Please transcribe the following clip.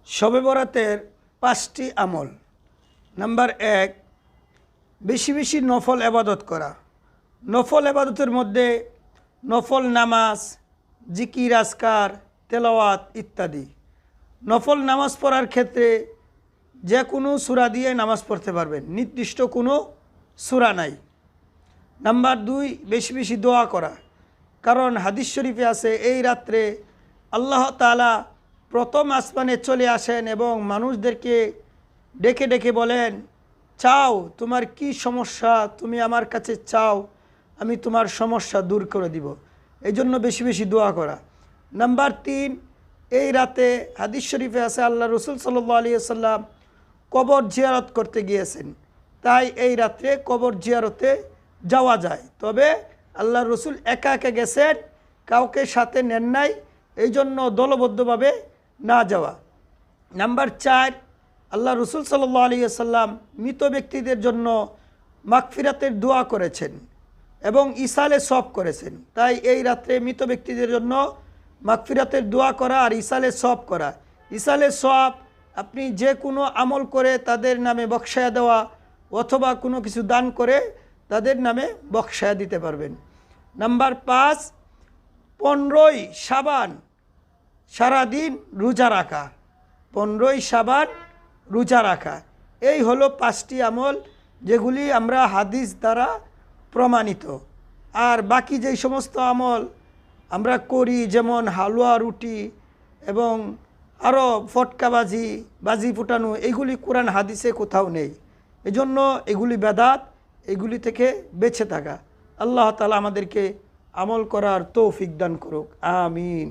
শবে বরাতের 5টি আমল। নাম্বার 1, বেশি বেশি নফল ইবাদত করা। নফল ইবাদতের মধ্যে নফল নামাজ, জিকির, আজকার, তেলাওয়াত ইত্যাদি। নফল নামাজ পড়ার ক্ষেত্রে যে কোনো সূরা দিয়ে নামাজ পড়তে পারবেন, নির্দিষ্ট কোনো সূরা নাই। নাম্বার 2, বেশি বেশি দোয়া করা। কারণ হাদিস শরীফে আছে এই রাত্রে আল্লাহ তাআলা প্রথম আসমানে চলে আসেন এবং মানুষদেরকে ডেকে ডেকে বলেন, চাও, তোমার কি সমস্যা, তুমি আমার কাছে চাও, আমি তোমার সমস্যা দূর করে দিব। এই জন্য বেশি বেশি দোয়া করা। নাম্বার 3, এই রাতে হাদিস শরীফে আছে আল্লাহ রসুল সাল্লাল্লাহু আলাইহি ওয়াসাল্লাম কবর জিয়ারত করতে গিয়েছেন, তাই এই রাত্রে কবর জিয়ারতে যাওয়া যায়। তবে আল্লাহ রসুল একা একা গেছেন, কাউকে সাথে নেন নাই, এই জন্য দলবদ্ধভাবে না যাওয়া। নাম্বার 4, আল্লাহ রসুল সাল্লাল্লাহু আলাইহি ওয়াসাল্লাম মৃত ব্যক্তিদের জন্য মাগফিরাতের দোয়া করেছেন এবং ইসালে সওয়াব করেছেন, তাই এই রাত্রে মৃত ব্যক্তিদের জন্য মাগফিরাতের দোয়া করা আর ইসালে সওয়াব করা। ইসালে সওয়াব আপনি যে কোনো আমল করে তাদের নামে বকশায়া দেওয়া অথবা কোনো কিছু দান করে তাদের নামে বকশায়া দিতে পারবেন। নাম্বার 5, 15ই শাবান সারাদিন রোজা রাখা। 15ই শাবান রোজা রাখা, এই হলো 5টি আমল যেগুলি আমরা হাদিস দ্বারা প্রমাণিত। আর বাকি যেই সমস্ত আমল আমরা করি, যেমন হালুয়া, রুটি এবং আরও ফটকাবাজি, বাজি ফুটানো, এইগুলি কোরআন হাদিসে কোথাও নেই। এজন্য এগুলি বেদাত, এগুলি থেকে বেঁচে থাকা। আল্লাহ তাআলা আমাদেরকে আমল করার তৌফিক দান করুক, আমিন।